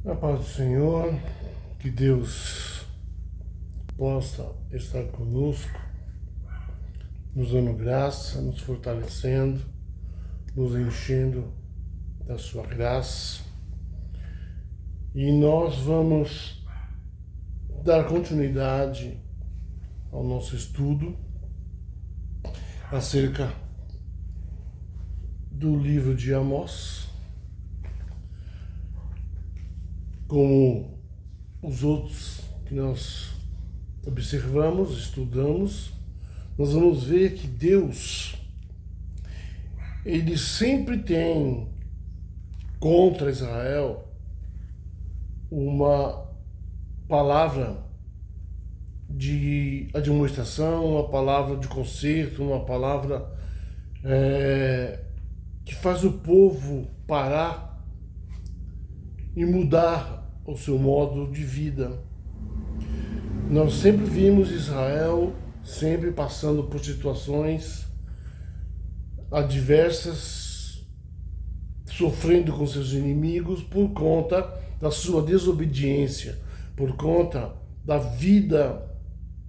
A paz do Senhor, que Deus possa estar conosco, nos dando graça, nos fortalecendo, nos enchendo da sua graça. E nós vamos dar continuidade ao nosso estudo acerca do livro de Amós. Como os outros que nós observamos, estudamos, nós vamos ver que Deus, ele sempre tem contra Israel uma palavra de admoestação, uma palavra de conserto, uma palavra que faz o povo parar e mudar o seu modo de vida. Nós sempre vimos Israel sempre passando por situações adversas, sofrendo com seus inimigos por conta da sua desobediência, por conta da vida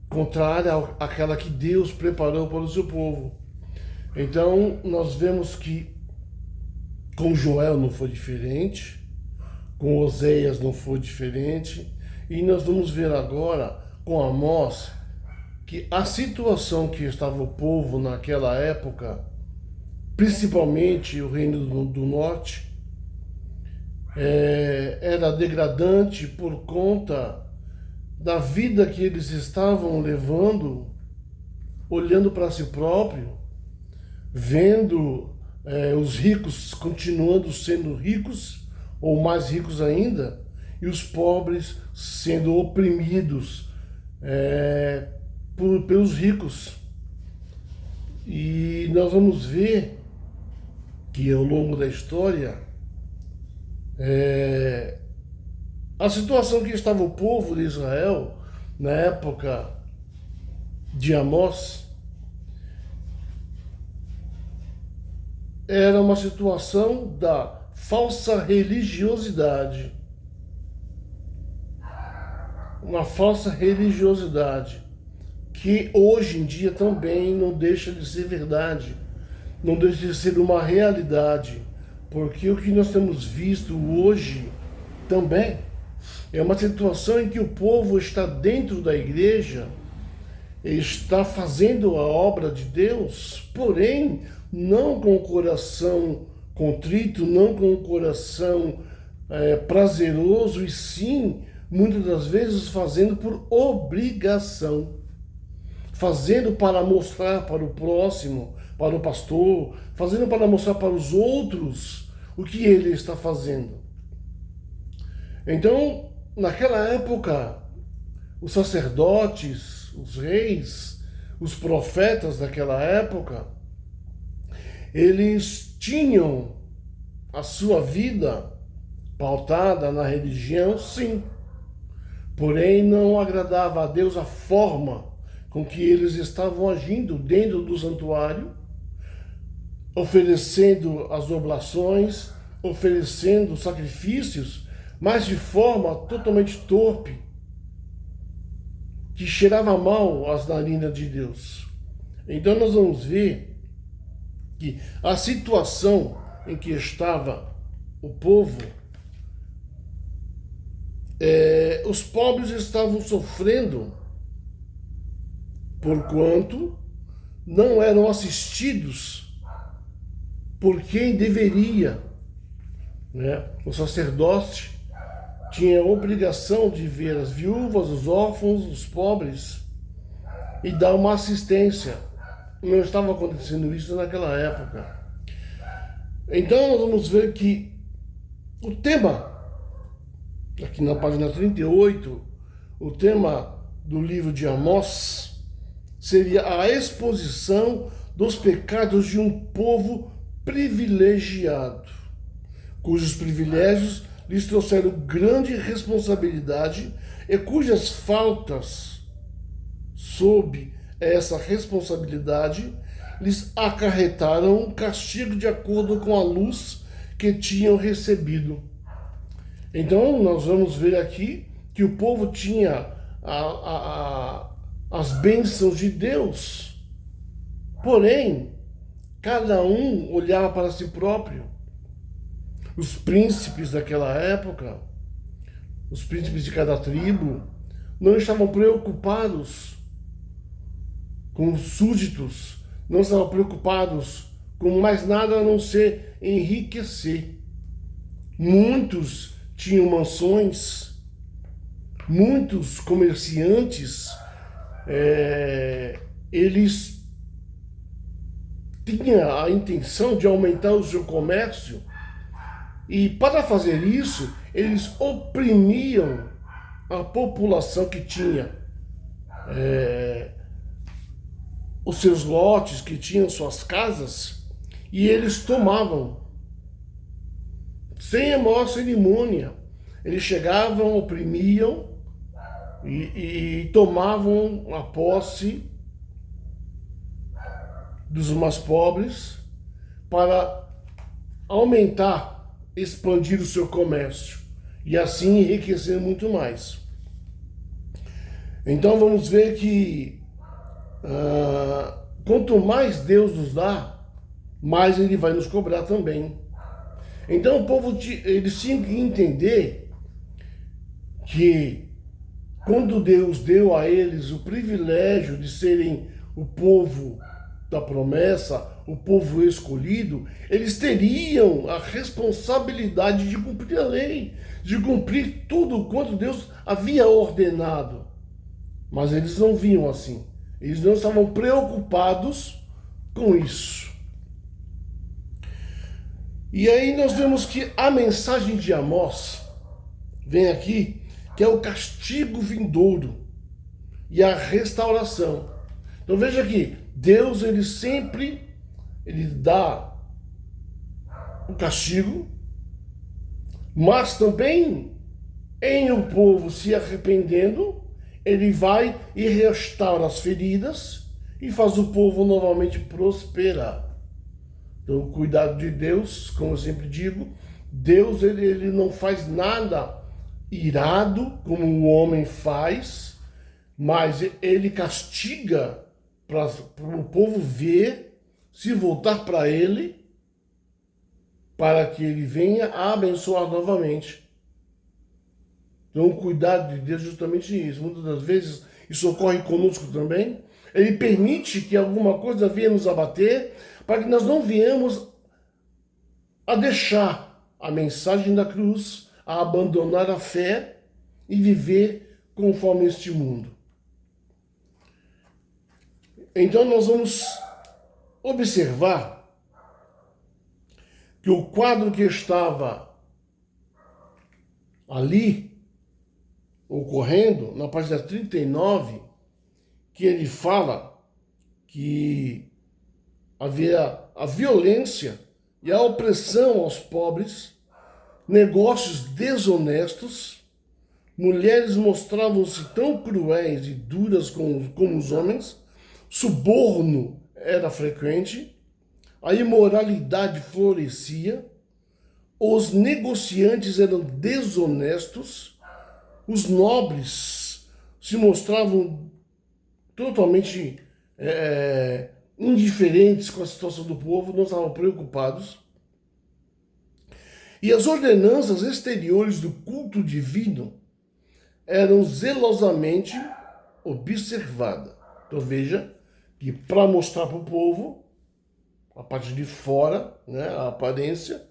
contrária àquela que Deus preparou para o seu povo. Então, nós vemos que com Joel não foi diferente, com Oséias não foi diferente, e nós vamos ver agora com Amós que a situação que estava o povo naquela época, principalmente o reino do norte, era degradante por conta da vida que eles estavam levando, olhando para si próprio, vendo os ricos continuando sendo ricos, ou mais ricos ainda, e os pobres sendo oprimidos pelos ricos. E nós vamos ver que ao longo da história a situação que estava o povo de Israel na época de Amós era uma situação da falsa religiosidade. Uma falsa religiosidade que hoje em dia também não deixa de ser verdade, não deixa de ser uma realidade, porque o que nós temos visto hoje também é uma situação em que o povo está dentro da igreja, está fazendo a obra de Deus, porém não com o coração contrito, não com o coração prazeroso, e sim, muitas das vezes, fazendo por obrigação. Fazendo para mostrar para o próximo, para o pastor, fazendo para mostrar para os outros o que ele está fazendo. Então, naquela época, os sacerdotes, os reis, os profetas daquela época, eles tinham a sua vida pautada na religião, sim. Porém, não agradava a Deus a forma com que eles estavam agindo dentro do santuário, oferecendo as oblações, oferecendo sacrifícios, mas de forma totalmente torpe, que cheirava mal às narinas de Deus. Então nós vamos ver que a situação em que estava o povo, os pobres estavam sofrendo porquanto não eram assistidos por quem deveria, né? O sacerdote tinha a obrigação de ver as viúvas, os órfãos, os pobres e dar uma assistência. Não estava acontecendo isso naquela época. Então nós vamos ver que o tema, aqui na página 38, o tema do livro de Amós seria a exposição dos pecados de um povo privilegiado, cujos privilégios lhes trouxeram grande responsabilidade e cujas faltas sob essa responsabilidade lhes acarretaram um castigo de acordo com a luz que tinham recebido. Então nós vamos ver aqui que o povo tinha as bênçãos de Deus, porém cada um olhava para si próprio. Os príncipes daquela época, os príncipes de cada tribo, não estavam preocupados com os súditos, não estavam preocupados com mais nada a não ser enriquecer. Muitos tinham mansões, muitos comerciantes, eles tinham a intenção de aumentar o seu comércio e, para fazer isso, eles oprimiam a população que tinha os seus lotes, que tinham suas casas, e eles tomavam sem a maior cerimônia. Eles chegavam, oprimiam e tomavam a posse dos mais pobres para aumentar, expandir o seu comércio e assim enriquecer muito mais. Então vamos ver que quanto mais Deus nos dá, mais Ele vai nos cobrar também. Então o povo, eles tinham que entender que quando Deus deu a eles o privilégio de serem o povo da promessa, o povo escolhido, eles teriam a responsabilidade de cumprir a lei, de cumprir tudo quanto Deus havia ordenado. Mas eles não viam assim. Eles não estavam preocupados com isso. E aí nós vemos que a mensagem de Amós vem aqui, que é o castigo vindouro e a restauração. Então veja aqui, Deus ele sempre dá o castigo, mas também em o povo se arrependendo, ele vai e restaura as feridas e faz o povo novamente prosperar. Então, o cuidado de Deus, como eu sempre digo, Deus ele não faz nada irado como o homem faz, mas ele castiga para o povo ver, se voltar para ele, para que ele venha a abençoar novamente. Então, o cuidado de Deus é justamente isso. Muitas das vezes isso ocorre conosco também. Ele permite que alguma coisa venha nos abater, para que nós não venhamos a deixar a mensagem da cruz, a abandonar a fé e viver conforme este mundo. Então nós vamos observar que o quadro que estava ali ocorrendo, na página 39, que ele fala que havia a violência e a opressão aos pobres, negócios desonestos, mulheres mostravam-se tão cruéis e duras como os homens, suborno era frequente, a imoralidade florescia, os negociantes eram desonestos, os nobres se mostravam totalmente indiferentes com a situação do povo, não estavam preocupados. E as ordenanças exteriores do culto divino eram zelosamente observadas. Então veja que para mostrar para o povo, a parte de fora, né, a aparência,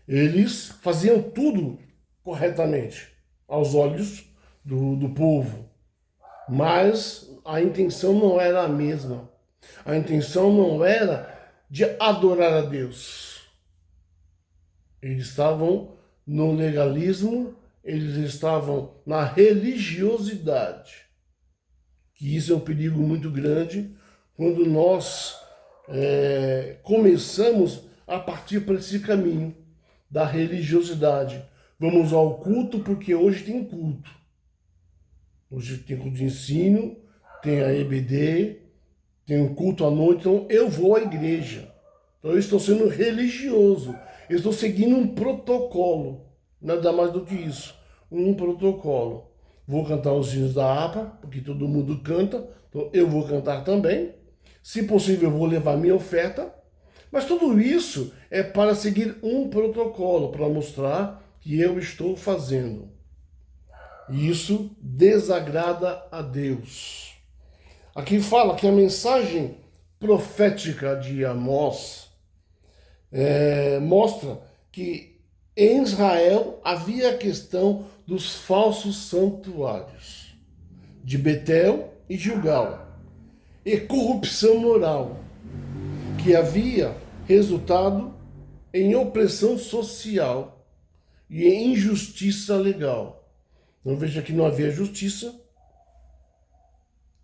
eles faziam tudo corretamente aos olhos do povo. Mas a intenção não era a mesma. A intenção não era de adorar a Deus. Eles estavam no legalismo, eles estavam na religiosidade. Que isso é um perigo muito grande quando nós começamos a partir para esse caminho da religiosidade. Vamos ao culto porque hoje tem culto. Hoje tem culto de ensino, tem a EBD, tem um culto à noite, então eu vou à igreja. Então eu estou sendo religioso, eu estou seguindo um protocolo. nada mais do que isso, um protocolo. Vou cantar os hinos da harpa, porque todo mundo canta, então eu vou cantar também. Se possível, eu vou levar minha oferta. Mas tudo isso é para seguir um protocolo, para mostrar que eu estou fazendo. E isso desagrada a Deus. Aqui fala que a mensagem profética de Amós mostra que em Israel havia a questão dos falsos santuários de Betel e Gilgal e corrupção moral que havia resultado em opressão social e em injustiça legal. Então veja que não havia justiça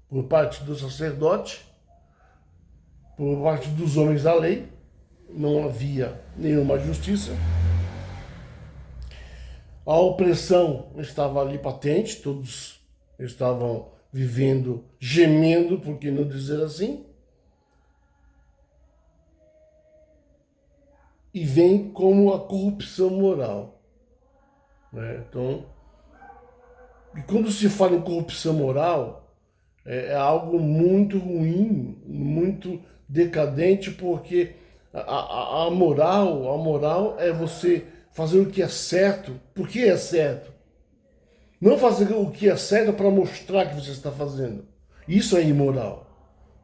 por parte do sacerdote, por parte dos homens da lei, não havia nenhuma justiça. A opressão estava ali patente, todos estavam vivendo, gemendo, por que não dizer assim? E vem como a corrupção moral. Né? Então, e quando se fala em corrupção moral, é algo muito ruim, muito decadente, porque a moral é você fazer o que é certo, porque é certo. Não fazer o que é certo para mostrar que você está fazendo. Isso é imoral.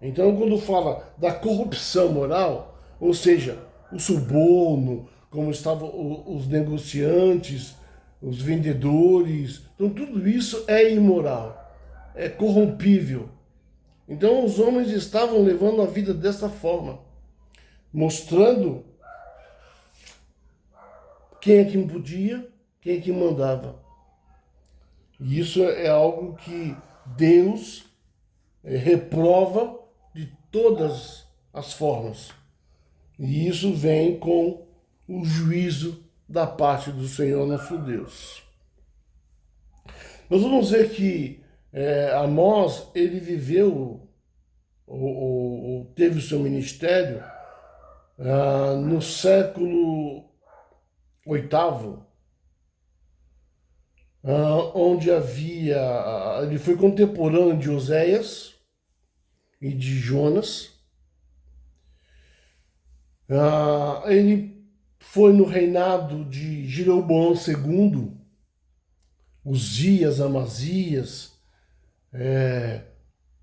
Então, quando fala da corrupção moral, ou seja, o suborno, como estavam os negociantes, os vendedores, então tudo isso é imoral, é corrompível. Então, os homens estavam levando a vida dessa forma, mostrando quem é que podia, quem é que mandava. E isso é algo que Deus reprova de todas as formas. E isso vem com o juízo da parte do Senhor nosso Deus. Nós vamos ver que Amós, ele viveu, ou teve o seu ministério no século VIII, onde havia, ele foi contemporâneo de Oséias e de Jonas. Ele foi no reinado de Jeroboão II, Uzias, Amazias.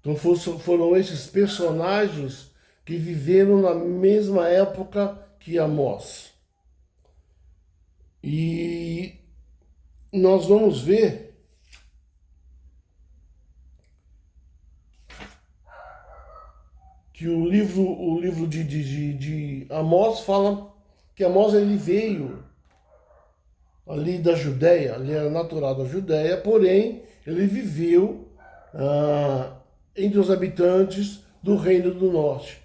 Então foram esses personagens que viveram na mesma época que Amós. E nós vamos ver que o livro de Amós fala que Amós ele veio ali da Judéia, ele era natural da Judéia, porém ele viveu entre os habitantes do Reino do Norte.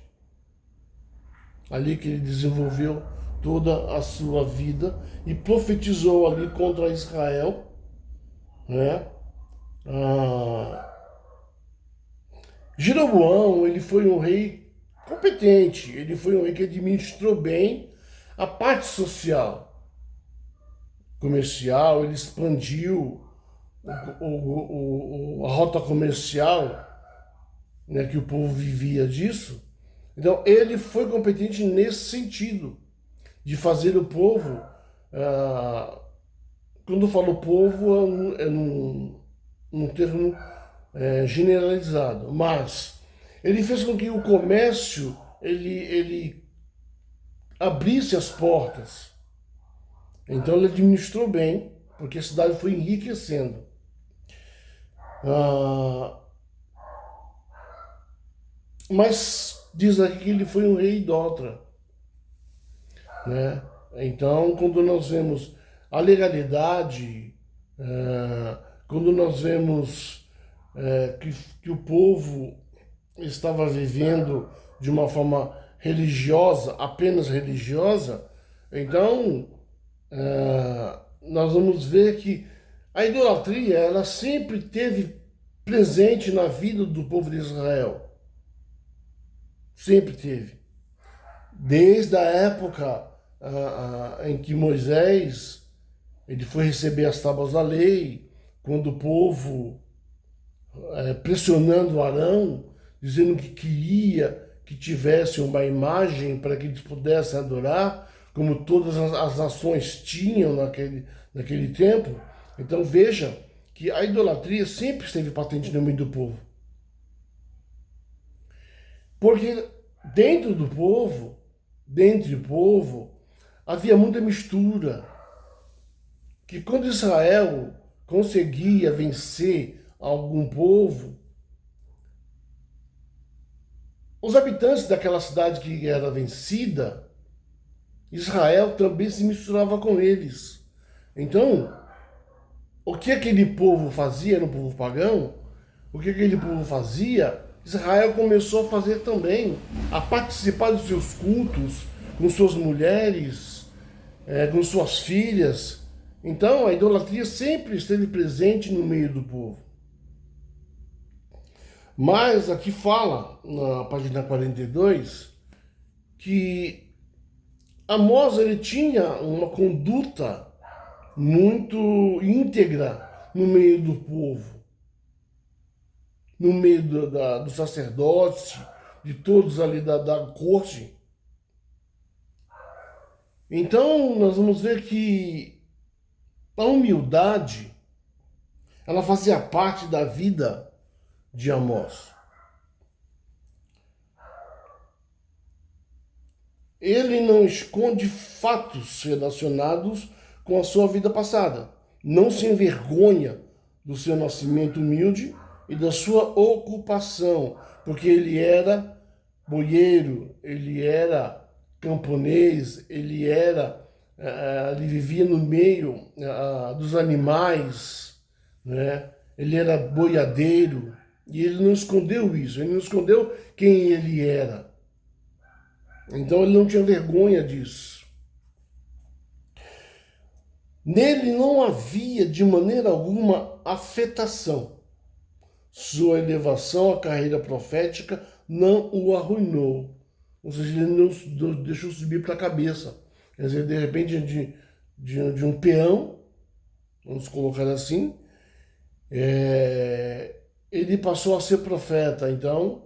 Ali que ele desenvolveu toda a sua vida e profetizou ali contra Israel, né? Jeroboão, ele foi um rei competente, ele foi um rei que administrou bem a parte social, comercial, ele expandiu a rota comercial, né, que o povo vivia disso. Então, ele foi competente nesse sentido, de fazer o povo, quando eu falo povo, é num termo generalizado, mas ele fez com que o comércio ele abrisse as portas. Então ele administrou bem, porque a cidade foi enriquecendo. Mas diz aqui que ele foi um rei idólatra, né? Então, quando nós vemos a legalidade, quando nós vemos que o povo estava vivendo de uma forma religiosa, apenas religiosa, então nós vamos ver que a idolatria ela sempre teve presente na vida do povo de Israel. Sempre teve. Desde a época em que Moisés Ele foi receber as tábuas da lei, quando o povo, pressionando Arão, dizendo que queria que tivesse uma imagem para que eles pudessem adorar, como todas as nações tinham naquele tempo. Então veja que a idolatria sempre esteve patente no meio do povo. Porque dentro do povo, havia muita mistura. Que quando Israel conseguia vencer algum povo, os habitantes daquela cidade que era vencida, Israel também se misturava com eles. Então, o que aquele povo fazia, era um povo pagão, o que aquele povo fazia, Israel começou a fazer também, a participar dos seus cultos, com suas mulheres, com suas filhas. Então, a idolatria sempre esteve presente no meio do povo. Mas aqui fala, na página 42, que Amós ele tinha uma conduta muito íntegra no meio do povo, no meio do sacerdote, de todos ali da corte. Então, nós vamos ver que a humildade, ela fazia parte da vida de Amós. Ele não esconde fatos relacionados com a sua vida passada. Não se envergonha do seu nascimento humilde e da sua ocupação, porque ele era boieiro, ele era camponês, ele vivia no meio dos animais, né? Ele era boiadeiro e ele não escondeu isso, ele não escondeu quem ele era. Então ele não tinha vergonha disso. Nele não havia de maneira alguma afetação. Sua elevação à carreira profética não o arruinou. Ou seja, ele não deixou subir para a cabeça. Quer dizer, de repente, de um peão, vamos colocar assim, ele passou a ser profeta. Então,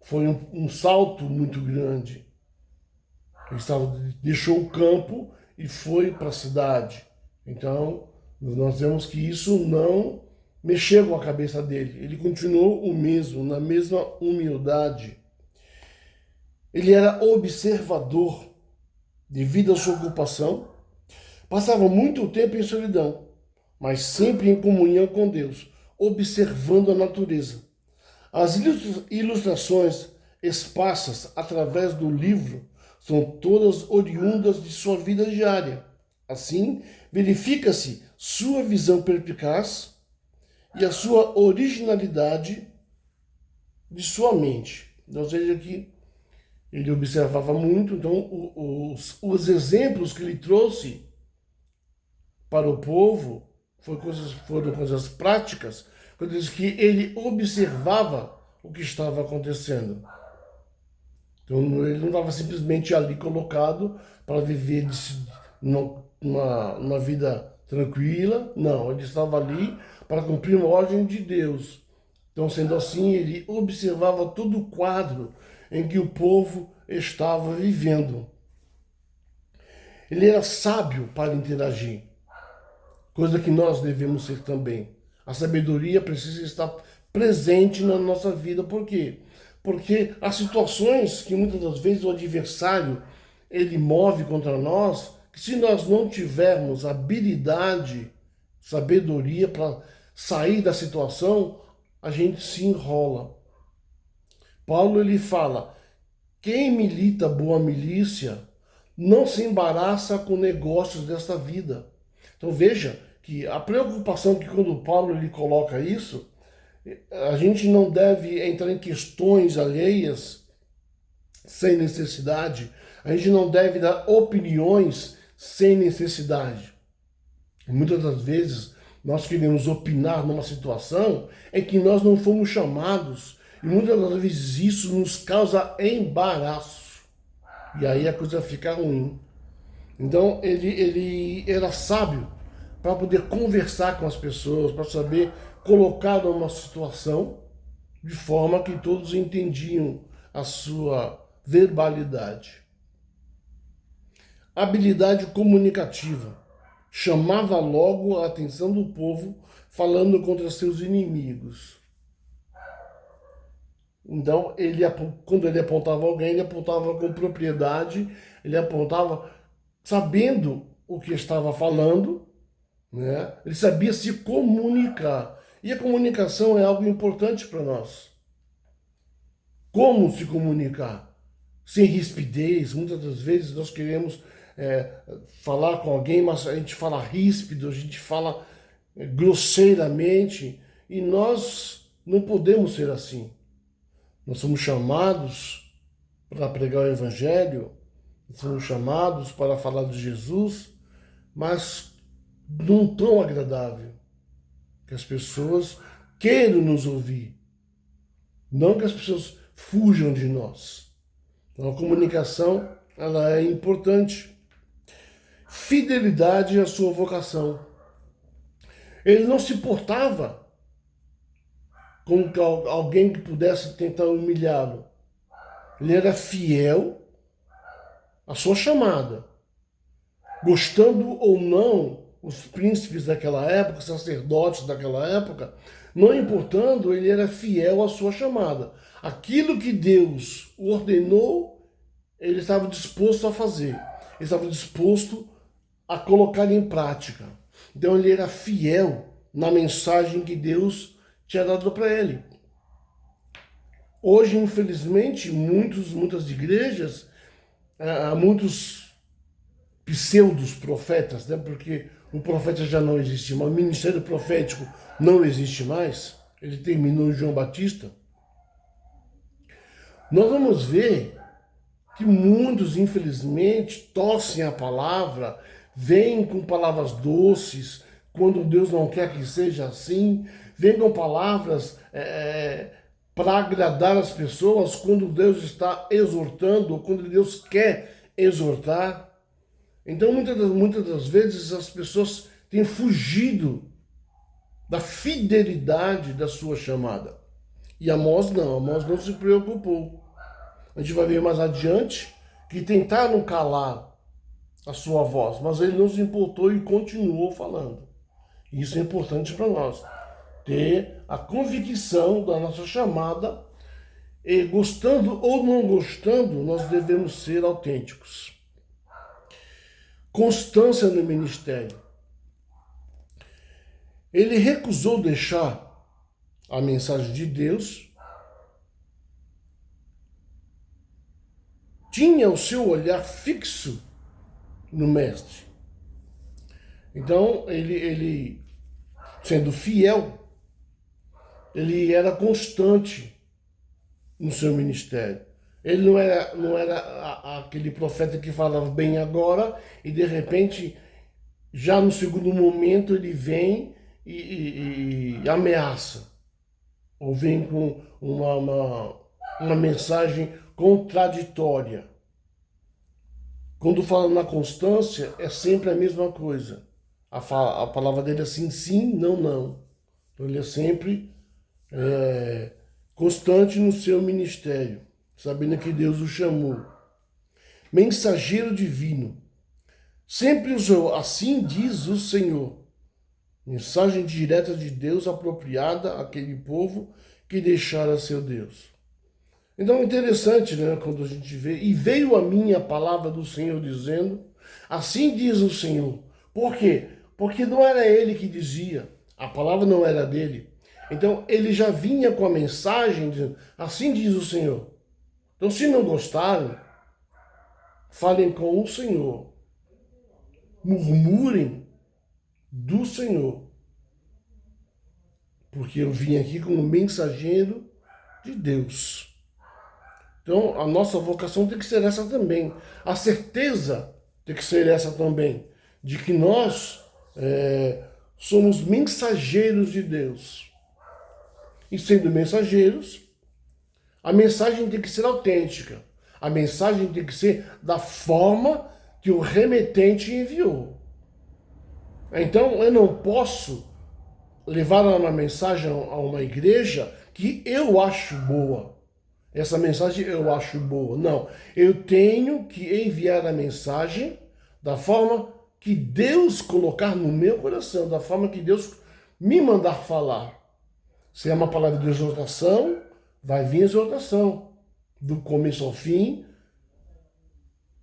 foi um salto muito grande. Ele deixou o campo e foi para a cidade. Então, nós vemos que isso não mexeu com a cabeça dele. Ele continuou o mesmo, na mesma humildade. Ele era observador devido à sua ocupação. Passava muito tempo em solidão, mas sempre em comunhão com Deus, observando a natureza. As ilustrações esparsas através do livro são todas oriundas de sua vida diária. Assim, verifica-se sua visão perspicaz e a sua originalidade de sua mente. Ou seja, que ele observava muito, então os exemplos que ele trouxe para o povo foram coisas práticas, coisas que ele observava o que estava acontecendo. Então ele não estava simplesmente ali colocado para viver uma vida tranquila, não, ele estava ali para cumprir uma ordem de Deus. Então, sendo assim, ele observava todo o quadro em que o povo estava vivendo. Ele era sábio para interagir, coisa que nós devemos ser também. A sabedoria precisa estar presente na nossa vida, por quê? Porque há situações que muitas das vezes o adversário ele move contra nós, que se nós não tivermos habilidade, sabedoria para sair da situação, a gente se enrola. Paulo ele fala: quem milita boa milícia não se embaraça com negócios desta vida. Então veja que a preocupação que quando Paulo ele coloca isso, a gente não deve entrar em questões alheias sem necessidade. A gente não deve dar opiniões sem necessidade. Muitas das vezes nós queremos opinar numa situação em que nós não fomos chamados. E muitas das vezes isso nos causa embaraço. E aí a coisa fica ruim. Então ele era sábio para poder conversar com as pessoas, para saber colocar numa situação de forma que todos entendiam a sua verbalidade. Habilidade comunicativa. Chamava logo a atenção do povo, falando contra seus inimigos. Então, quando ele apontava alguém, ele apontava com propriedade, ele apontava sabendo o que estava falando, né? Ele sabia se comunicar. E a comunicação é algo importante para nós. Como se comunicar? Sem rispidez. Muitas das vezes nós queremos falar com alguém, mas a gente fala ríspido, a gente fala grosseiramente, e nós não podemos ser assim. Nós somos chamados para pregar o Evangelho, nós somos chamados para falar de Jesus, mas não tão agradável, que as pessoas queiram nos ouvir, não que as pessoas fujam de nós. Então a comunicação, ela é importante. Fidelidade à sua vocação. Ele não se portava como alguém que pudesse tentar humilhá-lo. Ele era fiel à sua chamada. Gostando ou não, os príncipes daquela época, os sacerdotes daquela época, não importando, ele era fiel à sua chamada. Aquilo que Deus ordenou, ele estava disposto a fazer. Ele estava disposto a colocar em prática. Então ele era fiel na mensagem que Deus tinha dado para ele. Hoje, infelizmente, muitas igrejas, há muitos pseudos profetas, né? Porque o profeta já não existe mais, o ministério profético não existe mais, ele terminou em João Batista. Nós vamos ver que muitos, infelizmente, torcem a palavra, vêm com palavras doces, quando Deus não quer que seja assim, vêm com palavras para agradar as pessoas, quando Deus está exortando, ou quando Deus quer exortar. Então, muitas das vezes, as pessoas têm fugido da fidelidade da sua chamada. E Amós não se preocupou. A gente vai ver mais adiante que tentaram calar a sua voz, mas ele não se importou e continuou falando. Isso é importante para nós, ter a convicção da nossa chamada, e gostando ou não gostando, nós devemos ser autênticos. Constância no ministério. Ele recusou deixar a mensagem de Deus, tinha o seu olhar fixo no mestre. Então, ele sendo fiel, ele era constante no seu ministério. Ele não era aquele profeta que falava bem agora e de repente, já no segundo momento, ele vem e ameaça. Ou vem com uma mensagem contraditória. Quando fala na constância, é sempre a mesma coisa. A palavra dele é assim, sim, não, não. Então ele é sempre constante no seu ministério, sabendo que Deus o chamou. Mensageiro divino. Sempre usou, assim diz o Senhor. Mensagem direta de Deus apropriada àquele povo que deixara seu Deus. Então é interessante, né, quando a gente vê, e veio a mim a palavra do Senhor dizendo, assim diz o Senhor. Por quê? Porque não era ele que dizia, a palavra não era dele. Então ele já vinha com a mensagem dizendo, assim diz o Senhor. Então se não gostaram, falem com o Senhor. Murmurem do Senhor. Porque eu vim aqui como mensageiro de Deus. Então, a nossa vocação tem que ser essa também. A certeza tem que ser essa também, de que nós somos mensageiros de Deus. E sendo mensageiros, a mensagem tem que ser autêntica. A mensagem tem que ser da forma que o remetente enviou. Então eu não posso levar uma mensagem a uma igreja que eu acho boa. Essa mensagem eu acho boa. Não, eu tenho que enviar a mensagem da forma que Deus colocar no meu coração, da forma que Deus me mandar falar. Se é uma palavra de exortação, vai vir exortação. Do começo ao fim,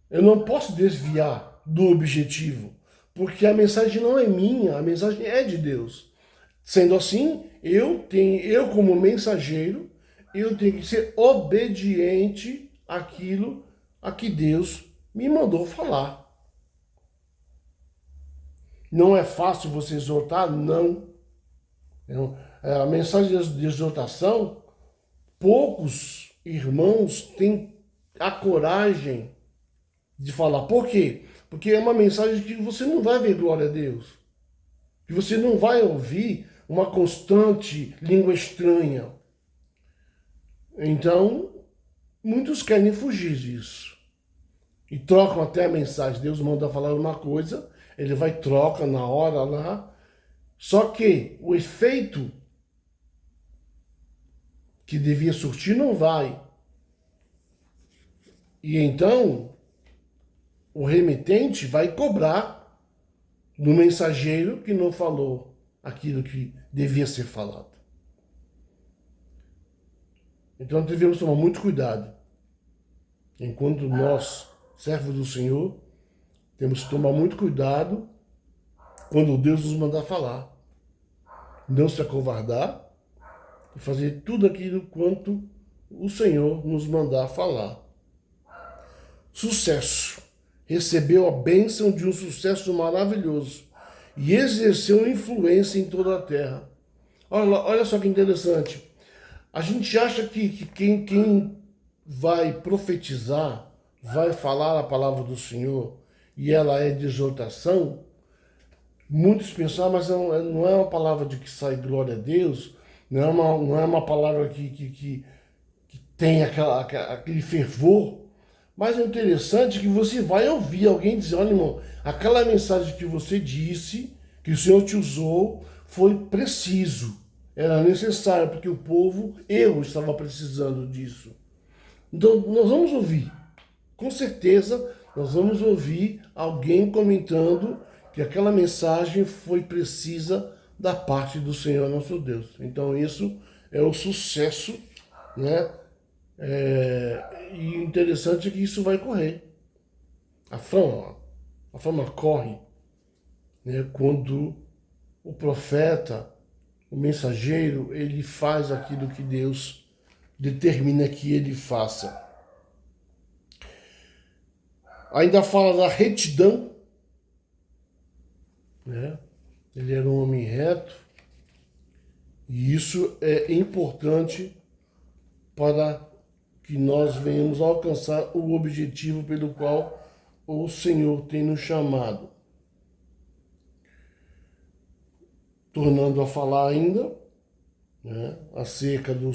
eu não posso desviar do objetivo, porque a mensagem não é minha, a mensagem é de Deus. Sendo assim, eu como mensageiro, eu tenho que ser obediente àquilo a que Deus me mandou falar. Não é fácil você exortar? Não. A mensagem de exortação, poucos irmãos têm a coragem de falar. Por quê? Porque é uma mensagem que você não vai ver glória a Deus. Que você não vai ouvir uma constante língua estranha. Então, muitos querem fugir disso. E trocam até a mensagem. Deus manda falar uma coisa, ele vai e troca na hora lá. Só que o efeito que devia surtir não vai. E então, o remetente vai cobrar do mensageiro que não falou aquilo que devia ser falado. Então devemos tomar muito cuidado. Enquanto nós, servos do Senhor, temos que tomar muito cuidado quando Deus nos mandar falar. Não se acovardar e fazer tudo aquilo quanto o Senhor nos mandar falar. Sucesso. Recebeu a bênção de um sucesso maravilhoso e exerceu influência em toda a terra. Olha só que interessante. A gente acha que quem vai profetizar, vai falar a palavra do Senhor e ela é de exortação, muitos pensam, mas não é uma palavra de que sai glória a Deus, não é uma palavra que tem aquele fervor. Mas é interessante que você vai ouvir alguém dizer, olha irmão, aquela mensagem que você disse, que o Senhor te usou, foi preciso. Era necessário, porque o povo, eu estava precisando disso. Então, nós vamos ouvir. Com certeza, nós vamos ouvir alguém comentando que aquela mensagem foi precisa da parte do Senhor nosso Deus. Então, isso é o sucesso, né? E interessante é que isso vai correr. A fama corre, né? Quando o profeta, o mensageiro, ele faz aquilo que Deus determina que ele faça. Ainda fala da retidão, né? Ele era um homem reto, e isso é importante para que nós venhamos alcançar o objetivo pelo qual o Senhor tem nos chamado. Tornando a falar ainda, né, acerca do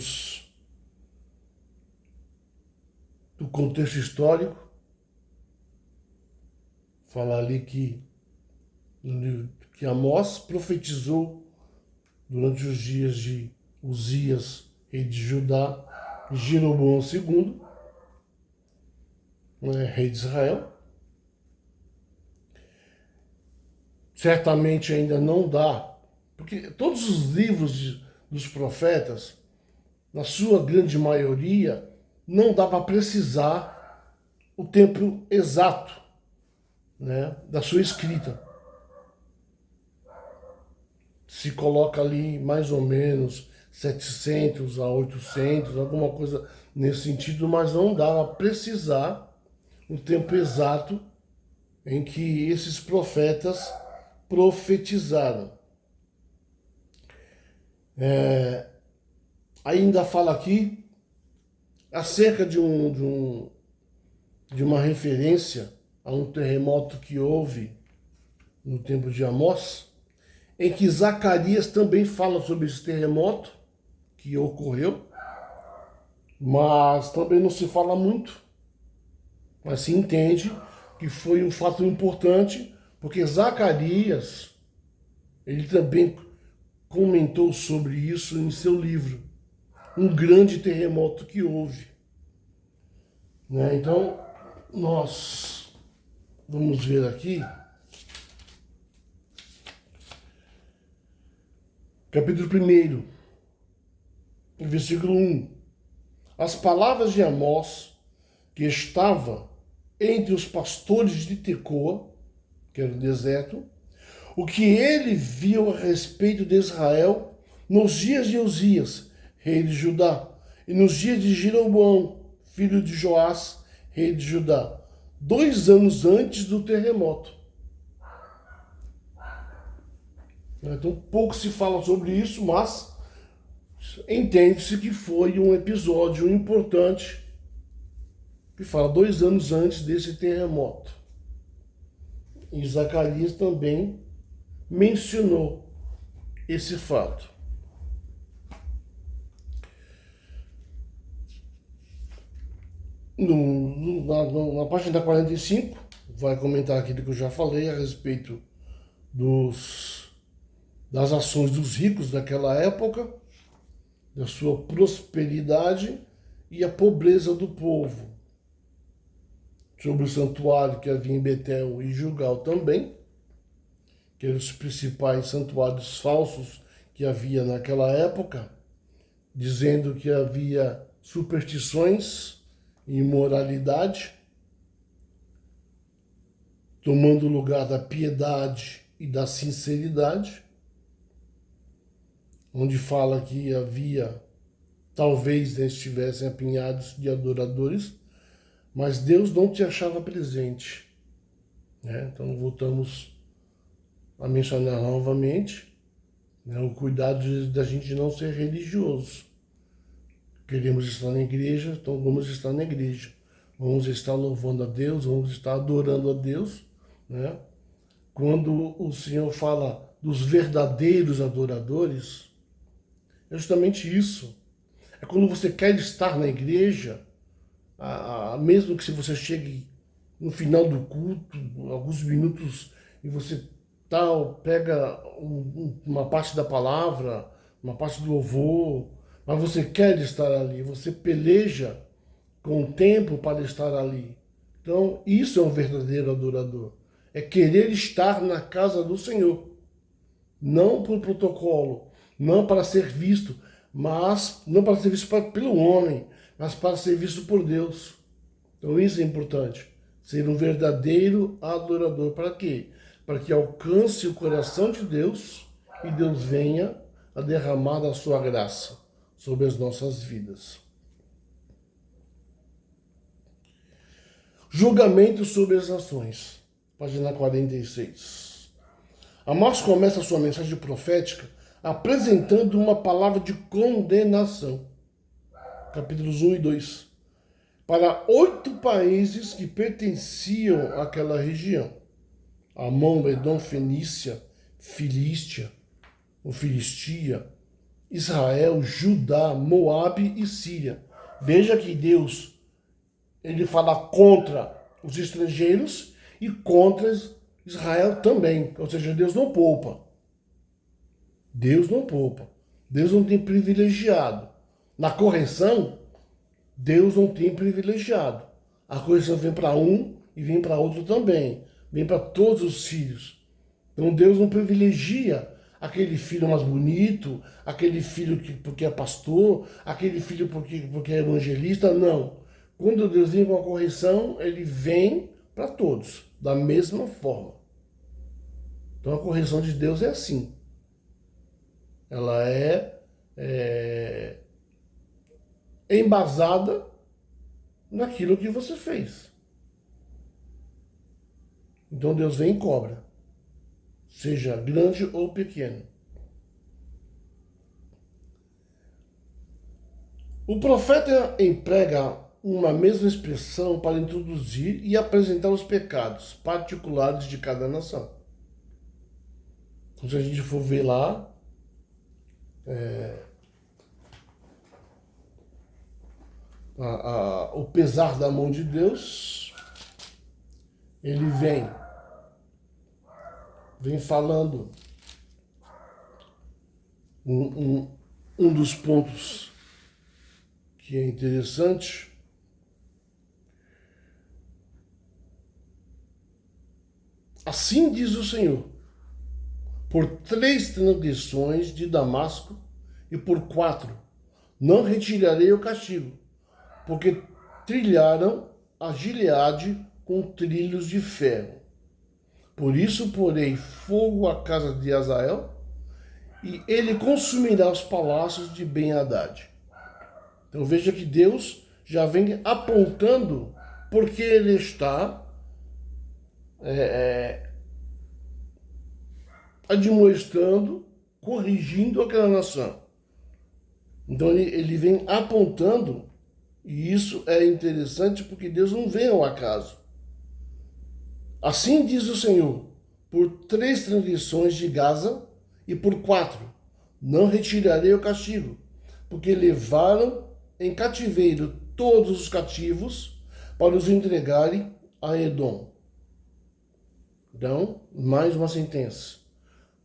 contexto histórico, fala ali que Amós profetizou durante os dias de Uzias, rei de Judá, e Jeroboão II, né, rei de Israel. Certamente ainda não dá, porque todos os livros dos profetas, na sua grande maioria, não dá para precisar o tempo exato, né, da sua escrita. Se coloca ali mais ou menos 700 a 800, alguma coisa nesse sentido, mas não dá para precisar o tempo exato em que esses profetas profetizaram. Ainda fala aqui acerca de uma referência a um terremoto que houve no tempo de Amós, em que Zacarias também fala sobre esse terremoto que ocorreu, mas também não se fala muito, mas se entende que foi um fato importante, porque Zacarias ele também comentou sobre isso em seu livro, Um Grande Terremoto que Houve. Né? Então, nós vamos ver aqui, capítulo 1, versículo 1. As palavras de Amós, que estava entre os pastores de Tecoa, que era o deserto, o que ele viu a respeito de Israel nos dias de Uzias, rei de Judá, e nos dias de Jeroboão, filho de Joás, rei de Judá, 2 anos antes do terremoto. Então, pouco se fala sobre isso, mas entende-se que foi um episódio importante, que fala 2 anos antes desse terremoto. E Zacarias também mencionou esse fato. Na página 45, vai comentar aquilo que eu já falei a respeito das ações dos ricos daquela época, da sua prosperidade e a pobreza do povo. Sobre o santuário que havia em Betel e Gilgal também, que eram os principais santuários falsos que havia naquela época, dizendo que havia superstições e imoralidade, tomando o lugar da piedade e da sinceridade, onde fala que havia, talvez estivessem apinhados de adoradores, mas Deus não te achava presente. Né? Então voltamos a mencionar novamente, né, o cuidado da gente não ser religioso. Queremos estar na igreja, então vamos estar na igreja. Vamos estar louvando a Deus, vamos estar adorando a Deus. Né? Quando o Senhor fala dos verdadeiros adoradores, é justamente isso. É quando você quer estar na igreja, mesmo que se você chegue no final do culto, alguns minutos, e você pega uma parte da palavra, uma parte do louvor, mas você quer estar ali, você peleja com o tempo para estar ali. Então, isso é um verdadeiro adorador. É querer estar na casa do Senhor. Não por protocolo, não para ser visto, mas não para ser visto pelo homem, mas para ser visto por Deus. Então isso é importante. Ser um verdadeiro adorador. Para quê? Para que alcance o coração de Deus e Deus venha a derramar a sua graça sobre as nossas vidas. Julgamento sobre as nações. Página 46. Amós começa a sua mensagem profética apresentando uma palavra de condenação. Capítulos 1 e 2. Para 8 países que pertenciam àquela região. Amon, Edom, Fenícia, Filistia, Israel, Judá, Moabe e Síria. Veja que Deus, ele fala contra os estrangeiros e contra Israel também. Ou seja, Deus não poupa. Deus não poupa. Deus não tem privilegiado. Na correção, Deus não tem privilegiado. A correção vem para um e vem para outro também. Vem para todos os filhos. Então Deus não privilegia aquele filho mais bonito, aquele filho porque é pastor, aquele filho porque é evangelista, não. Quando Deus vem com a correção, ele vem para todos, da mesma forma. Então a correção de Deus é assim. Ela é embasada naquilo que você fez. Então Deus vem e cobra, seja grande ou pequeno. O profeta emprega uma mesma expressão para introduzir e apresentar os pecados particulares de cada nação. Então, se a gente for ver lá, o pesar da mão de Deus, ele vem falando Um dos pontos que é interessante assim diz o Senhor: por 3 transgressões de Damasco e por 4 não retirarei o castigo, porque trilharam a Gileade com trilhos de ferro. Por isso porei fogo à casa de Azael, e ele consumirá os palácios de Ben-Hadad. Então veja que Deus já vem apontando porque ele está admoestando, corrigindo aquela nação. Então ele vem apontando, e isso é interessante porque Deus não vem ao acaso. Assim diz o Senhor: por 3 transgressões de Gaza e por 4 não retirarei o castigo, porque levaram em cativeiro todos os cativos para os entregarem a Edom. Então, mais uma sentença.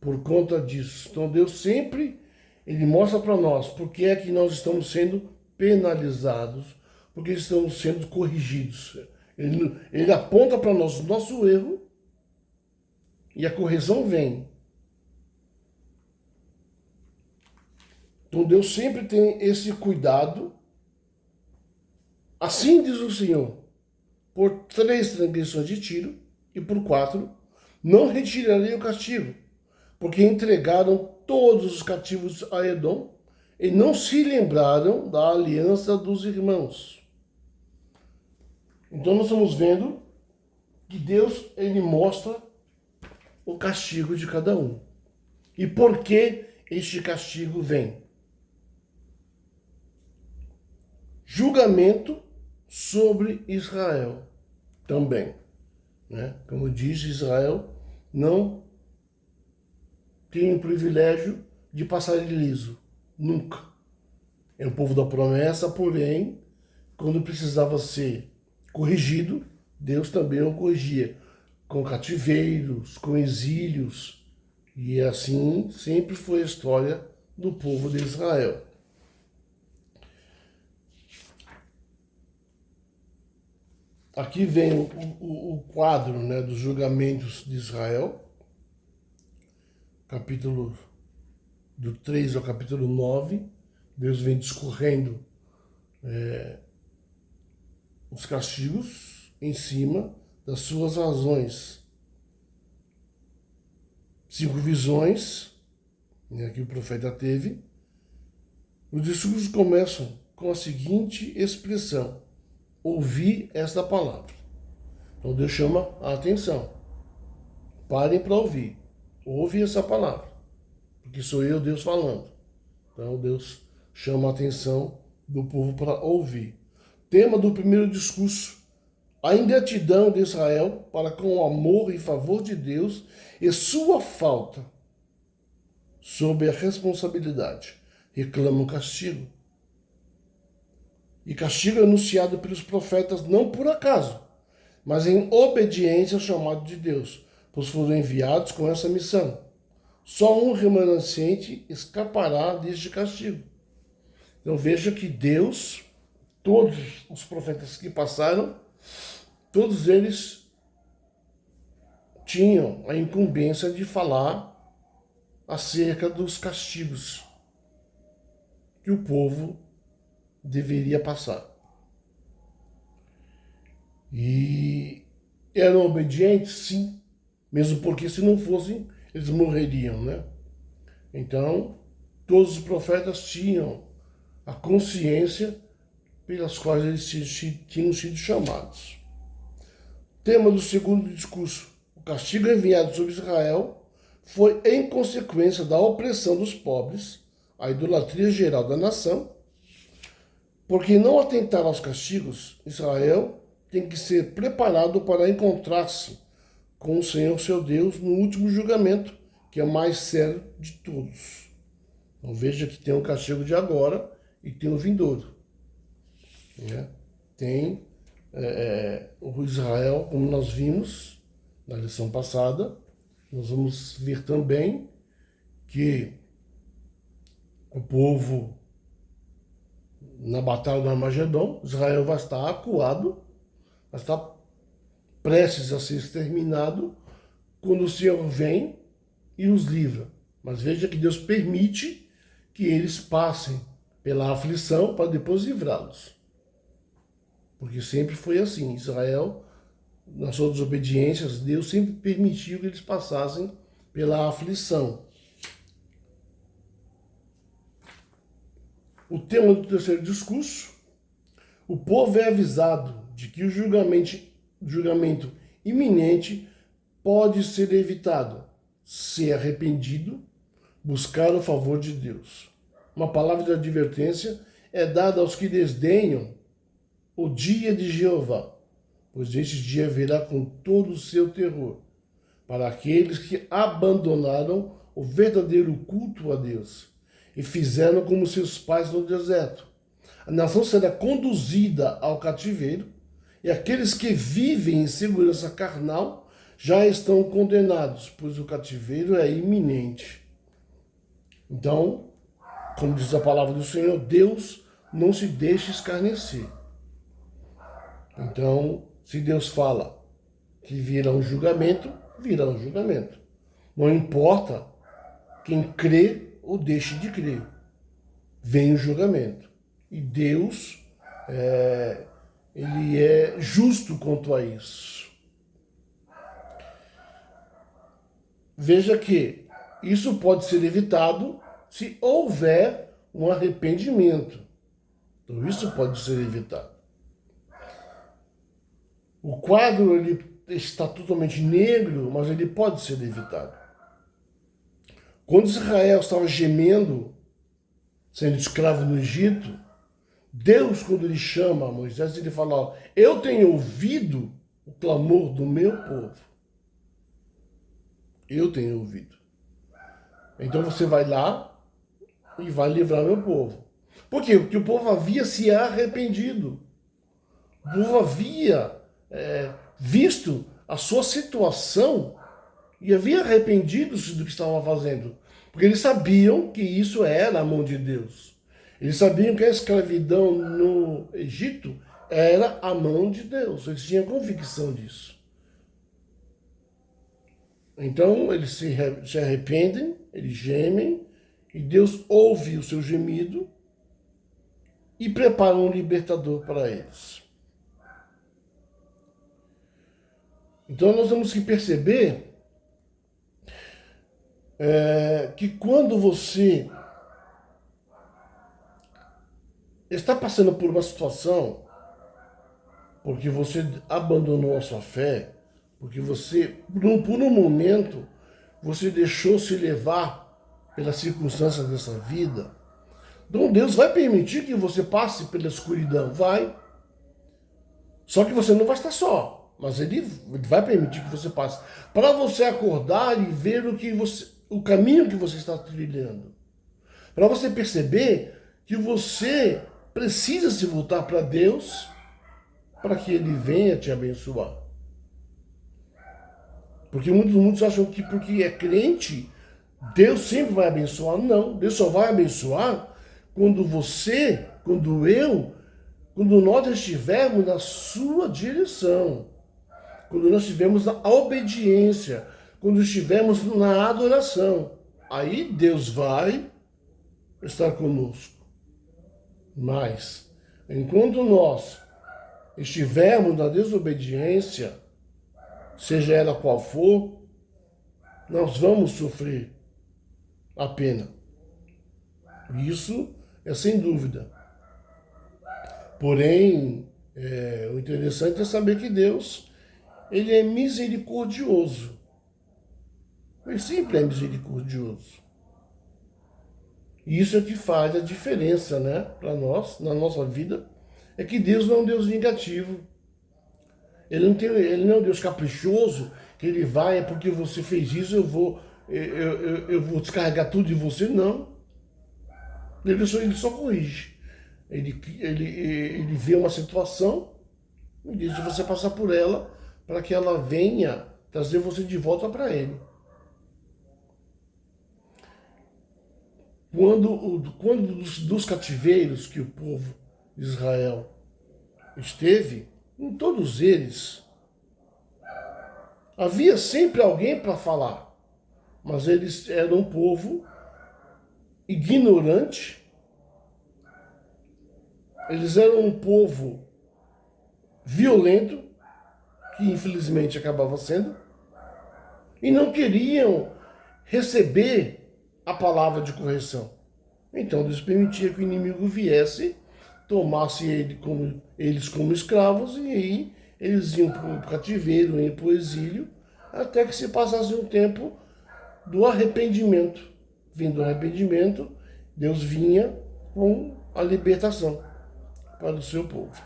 Por conta disso. Então Deus sempre, ele mostra para nós por que é que nós estamos sendo penalizados, porque estamos sendo corrigidos. Ele aponta para nós o nosso erro e a correção vem. Então Deus sempre tem esse cuidado. Assim diz o Senhor: por 3 transgressões de Tiro e por 4 não retirarei o castigo, porque entregaram todos os cativos a Edom e não se lembraram da aliança dos irmãos. Então nós estamos vendo que Deus, ele mostra o castigo de cada um. E por que este castigo vem? Julgamento sobre Israel também. Né? Como diz, Israel não tem o privilégio de passar iliso. Nunca. É o povo da promessa, porém, quando precisava ser corrigido, Deus também o corrigia. Com cativeiros, com exílios. E assim sempre foi a história do povo de Israel. Aqui vem o quadro, né, dos julgamentos de Israel, capítulo do 3 ao capítulo 9, Deus vem discorrendo os castigos em cima das suas razões. 5 visões, né, que o profeta teve. Os discursos começam com a seguinte expressão: ouvi esta palavra. Então Deus chama a atenção. Parem para ouvir. Ouve essa palavra. Porque sou eu, Deus, falando. Então Deus chama a atenção do povo para ouvir. Tema do primeiro discurso: a ingratidão de Israel para com o amor e favor de Deus e sua falta sob a responsabilidade. Reclamam castigo. E castigo é anunciado pelos profetas não por acaso, mas em obediência ao chamado de Deus, pois foram enviados com essa missão. Só um remanescente escapará deste castigo. Então veja que Deus, todos os profetas que passaram, todos eles tinham a incumbência de falar acerca dos castigos que o povo deveria passar. E eram obedientes? Sim. Mesmo porque se não fossem, eles morreriam, né? Então, todos os profetas tinham a consciência pelas quais eles tinham sido chamados. Tema do segundo discurso: o castigo enviado sobre Israel foi em consequência da opressão dos pobres, a idolatria geral da nação. Porque não atentar aos castigos, Israel tem que ser preparado para encontrar-se com o Senhor seu Deus no último julgamento, que é o mais sério de todos. Então veja que tem o castigo de agora e tem o vindouro. Né? Tem o Israel, como nós vimos na lição passada, nós vamos ver também que o povo na batalha do Armagedon, Israel vai estar acuado, vai estar prestes a ser exterminado, quando o Senhor vem e os livra. Mas veja que Deus permite que eles passem pela aflição para depois livrá-los. Porque sempre foi assim. Israel, nas suas desobediências, Deus sempre permitiu que eles passassem pela aflição. O tema do terceiro discurso: o povo é avisado de que o julgamento iminente pode ser evitado, ser arrependido, buscar o favor de Deus. Uma palavra de advertência é dada aos que desdenham o dia de Jeová, pois este dia virá com todo o seu terror, para aqueles que abandonaram o verdadeiro culto a Deus e fizeram como seus pais no deserto. A nação será conduzida ao cativeiro, e aqueles que vivem em segurança carnal já estão condenados, pois o cativeiro é iminente. Então, como diz a palavra do Senhor, Deus não se deixa escarnecer. Então, se Deus fala que virá um julgamento, virá um julgamento. Não importa quem crê ou deixe de crer. Vem o julgamento. E Deus, ele é justo quanto a isso. Veja que isso pode ser evitado se houver um arrependimento. Então isso pode ser evitado. O quadro ele está totalmente negro, mas ele pode ser evitado. Quando Israel estava gemendo, sendo escravo no Egito, Deus, quando ele chama Moisés, ele fala: ó, eu tenho ouvido o clamor do meu povo. Eu tenho ouvido. Então você vai lá e vai livrar meu povo. Por quê? Porque o povo havia se arrependido. O povo havia visto a sua situação e havia arrependido-se do que estava fazendo. Porque eles sabiam que isso era a mão de Deus. Eles sabiam que a escravidão no Egito era a mão de Deus. Eles tinham convicção disso. Então eles se arrependem, eles gemem, e Deus ouve o seu gemido e prepara um libertador para eles. Então nós temos que perceber que quando você está passando por uma situação, porque você abandonou a sua fé, porque você, por um momento, você deixou se levar pelas circunstâncias dessa vida, então Deus vai permitir que você passe pela escuridão, vai. Só que você não vai estar só, mas Ele vai permitir que você passe, para você acordar e ver o caminho que você está trilhando, para você perceber que você precisa se voltar para Deus, para que Ele venha te abençoar. Porque muitos acham que porque é crente, Deus sempre vai abençoar. Não, Deus só vai abençoar quando você, quando nós estivermos na sua direção, quando nós estivermos na obediência, quando estivermos na adoração. Aí Deus vai estar conosco. Mas, enquanto nós estivermos na desobediência, seja ela qual for, nós vamos sofrer a pena. Isso é sem dúvida. Porém, o interessante é saber que Deus, Ele é misericordioso. Ele sempre é misericordioso. E isso é o que faz a diferença, né, para nós, na nossa vida, é que Deus não é um Deus vingativo. Ele não é um Deus caprichoso, que Ele vai, é porque você fez isso, eu vou descarregar tudo de você, não. Ele só corrige. Ele vê uma situação e deixa você passar por ela para que ela venha trazer você de volta para Ele. quando dos cativeiros que o povo de Israel esteve, em todos eles, havia sempre alguém para falar, mas eles eram um povo ignorante, eles eram um povo violento, que infelizmente acabava sendo, e não queriam receber a palavra de correção. Então Deus permitia que o inimigo viesse, tomasse eles como escravos, e aí eles iam para o cativeiro, iam para o exílio, até que se passasse um tempo do arrependimento. Vindo do arrependimento, Deus vinha com a libertação para o seu povo.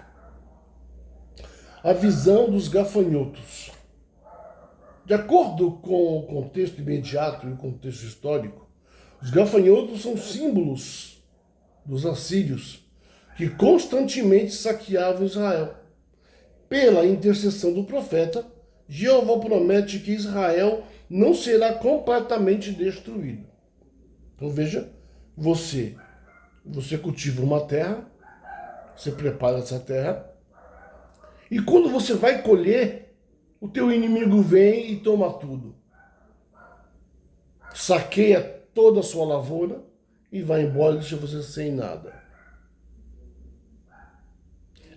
A visão dos gafanhotos. De acordo com o contexto imediato e o contexto histórico, os gafanhotos são símbolos dos assírios que constantemente saqueavam Israel. Pela intercessão do profeta, Jeová promete que Israel não será completamente destruído. Então veja, você cultiva uma terra, você prepara essa terra, e quando você vai colher, o teu inimigo vem e toma tudo. Saqueia toda a sua lavoura e vai embora e deixa você sem nada.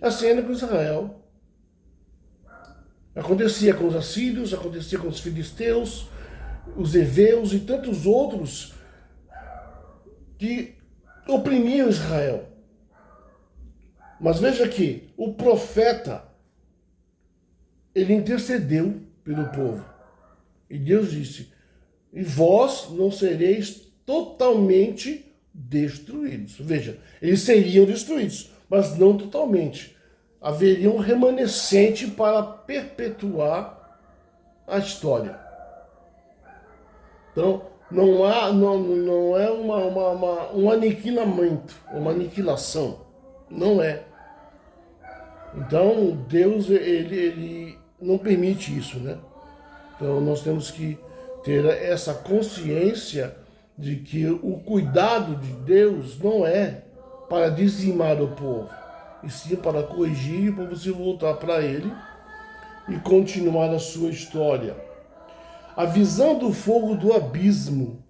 Assim era com Israel. Acontecia com os assírios, acontecia com os filisteus, os heveus e tantos outros que oprimiam Israel. Mas veja que o profeta, ele intercedeu pelo povo. E Deus disse: e vós não sereis totalmente destruídos. Veja, eles seriam destruídos, mas não totalmente. Haveria um remanescente para perpetuar a história. Então, não é um aniquilamento, uma aniquilação. Não é. Então, Deus, ele não permite isso, né? Então, nós temos que ter essa consciência de que o cuidado de Deus não é para dizimar o povo, e sim para corrigir, para você voltar para Ele e continuar a sua história. A visão do fogo do abismo.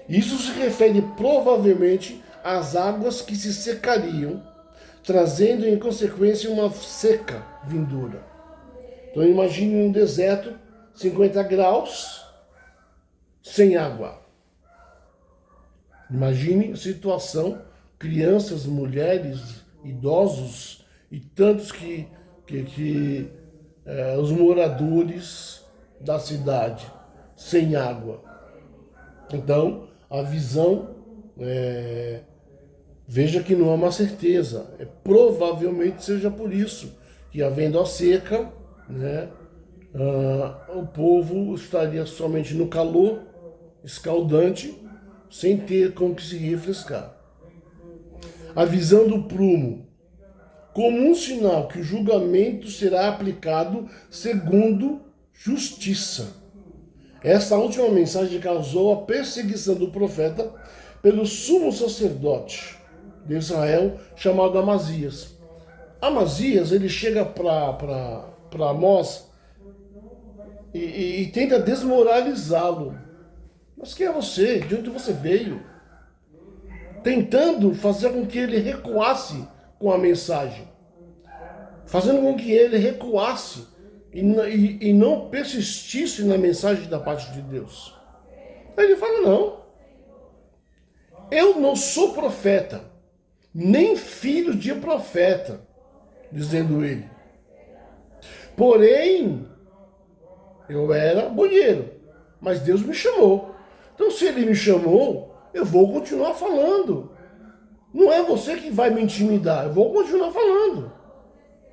Isso se refere provavelmente às águas que se secariam, trazendo em consequência uma seca vindoura. Então imagine um deserto, 50 graus, sem água. Imagine a situação, crianças, mulheres, idosos e tantos que os moradores da cidade, sem água. Então, a visão, veja que não é uma certeza, provavelmente seja por isso que, havendo a seca, né, o povo estaria somente no calor escaldante, sem ter como se refrescar. A visão do prumo, como um sinal que o julgamento será aplicado segundo justiça. Essa última mensagem causou a perseguição do profeta pelo sumo sacerdote de Israel, chamado Amazias. Amazias, ele chega para Amós e tenta desmoralizá-lo. Mas quem é você? De onde você veio? Tentando fazer com que ele recuasse com a mensagem. Fazendo com que ele recuasse e não persistisse na mensagem da parte de Deus. Aí ele fala: não, eu não sou profeta, nem filho de profeta, dizendo ele. Porém, eu era boieiro, mas Deus me chamou. Então, se ele me chamou, eu vou continuar falando. Não é você que vai me intimidar, eu vou continuar falando.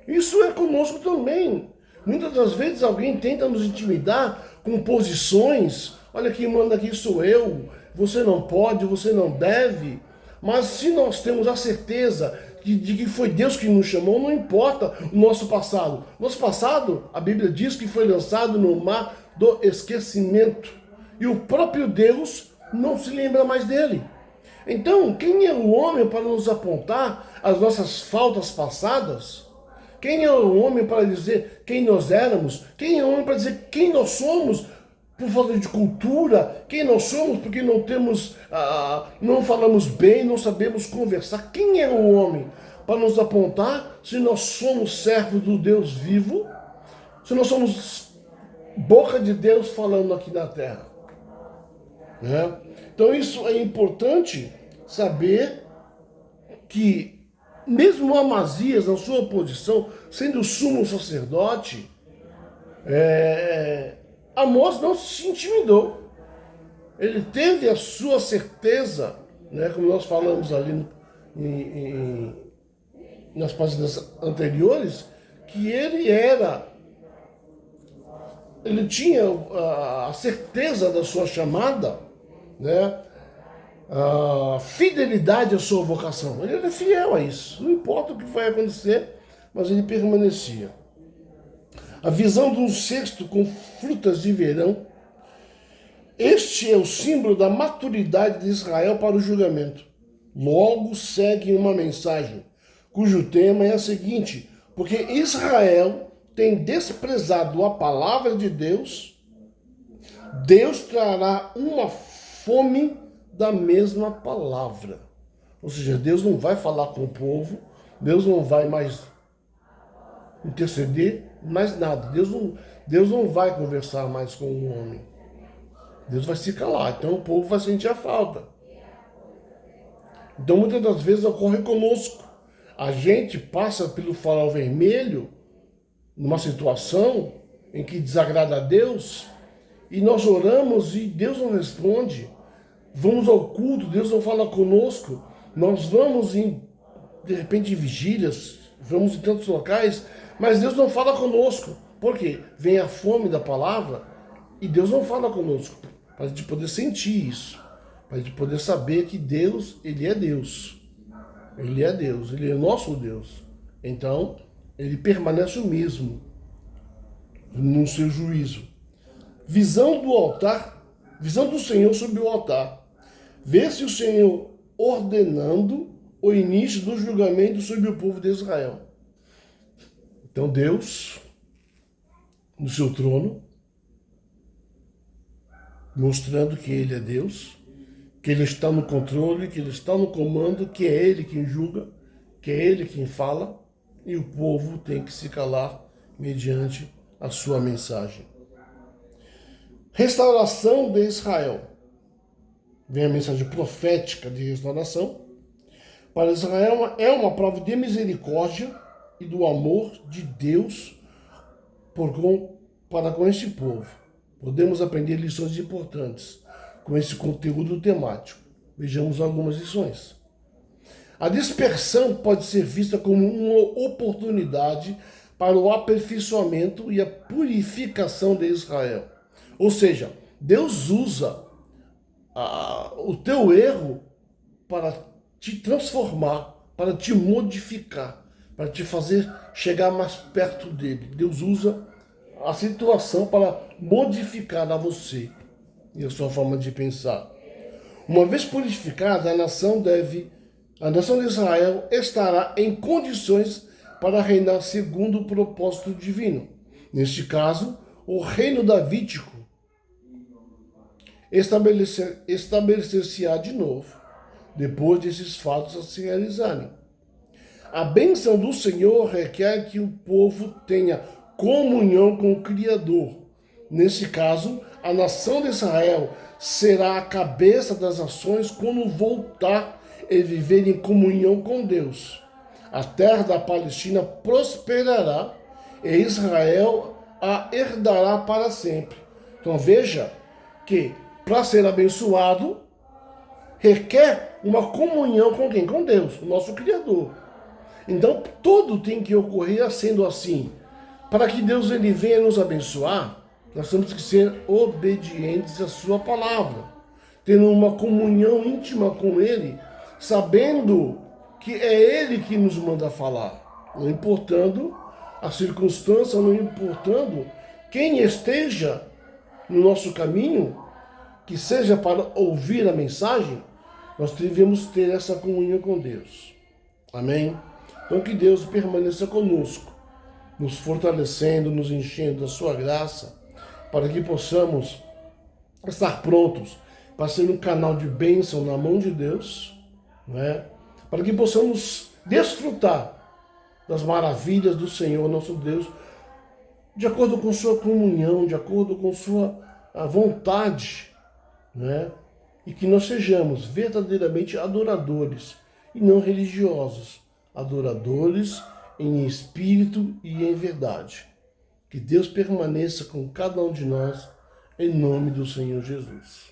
Isso é conosco também. Muitas das vezes alguém tenta nos intimidar com posições. Olha, quem manda aqui sou eu. Você não pode, você não deve. Mas se nós temos a certeza de que foi Deus que nos chamou, não importa o nosso passado. Nosso passado, a Bíblia diz que foi lançado no mar do esquecimento. E o próprio Deus não se lembra mais dele. Então, quem é o homem para nos apontar as nossas faltas passadas? Quem é o homem para dizer quem nós éramos? Quem é o homem para dizer quem nós somos por falta de cultura? Quem nós somos porque não temos, não falamos bem, não sabemos conversar? Quem é o homem para nos apontar se nós somos servos do Deus vivo? Se nós somos boca de Deus falando aqui na terra? Né? Então isso é importante saber que mesmo Amazias, na sua posição, sendo o sumo sacerdote, Amós não se intimidou. Ele teve a sua certeza, né, como nós falamos ali nas páginas anteriores, que ele tinha a certeza da sua chamada, né? A fidelidade à sua vocação. Ele era fiel a isso. Não importa o que vai acontecer, mas ele permanecia. A visão de um cesto com frutas de verão. Este é o símbolo da maturidade de Israel para o julgamento. Logo segue uma mensagem, cujo tema é a seguinte: porque Israel tem desprezado a palavra de Deus, Deus trará uma fome da mesma palavra. Ou seja, Deus não vai falar com o povo, Deus não vai mais interceder, mais nada. Deus não vai conversar mais com o homem. Deus vai se calar, então o povo vai sentir a falta. Então muitas das vezes ocorre conosco. A gente passa pelo farol vermelho numa situação em que desagrada a Deus e nós oramos e Deus não responde. Vamos ao culto, Deus não fala conosco. Nós vamos de repente em vigílias, vamos em tantos locais, mas Deus não fala conosco. Por quê? Vem a fome da palavra e Deus não fala conosco. Para a gente poder sentir isso. Para a gente poder saber que Deus, Ele é Deus. Ele é Deus, Ele é nosso Deus. Então, Ele permanece o mesmo no seu juízo. Visão do altar, visão do Senhor sobre o altar. Vê-se o Senhor ordenando o início do julgamento sobre o povo de Israel. Então Deus, no seu trono, mostrando que Ele é Deus, que Ele está no controle, que Ele está no comando, que é Ele quem julga, que é Ele quem fala, e o povo tem que se calar mediante a sua mensagem. Restauração de Israel. Vem a mensagem profética de restauração. Para Israel é uma prova de misericórdia e do amor de Deus para com este povo. Podemos aprender lições importantes com esse conteúdo temático. Vejamos algumas lições. A dispersão pode ser vista como uma oportunidade para o aperfeiçoamento e a purificação de Israel. Ou seja, Deus usa o teu erro para te transformar, para te modificar, para te fazer chegar mais perto dele. Deus usa a situação para modificar a você e a sua forma de pensar. Uma vez purificada, a nação de Israel estará em condições para reinar segundo o propósito divino. Neste caso, o reino davídico estabelecer-se-á de novo, depois desses fatos a se realizarem. A bênção do Senhor requer que o povo tenha comunhão com o Criador. Nesse caso, a nação de Israel será a cabeça das nações quando voltar e viver em comunhão com Deus. A terra da Palestina prosperará e Israel a herdará para sempre. Então veja que para ser abençoado requer uma comunhão com quem? Com Deus, o nosso Criador. Então tudo tem que ocorrer sendo assim. Para que Deus ele venha nos abençoar, nós temos que ser obedientes à sua palavra, tendo uma comunhão íntima com Ele, sabendo que é Ele que nos manda falar, não importando a circunstância, não importando quem esteja no nosso caminho, que seja para ouvir a mensagem, nós devemos ter essa comunhão com Deus. Amém? Então que Deus permaneça conosco, nos fortalecendo, nos enchendo da sua graça, para que possamos estar prontos para ser um canal de bênção na mão de Deus, né? Para que possamos desfrutar das maravilhas do Senhor, nosso Deus, de acordo com sua comunhão, de acordo com sua vontade, né? E que nós sejamos verdadeiramente adoradores e não religiosos, adoradores em espírito e em verdade. Que Deus permaneça com cada um de nós, em nome do Senhor Jesus.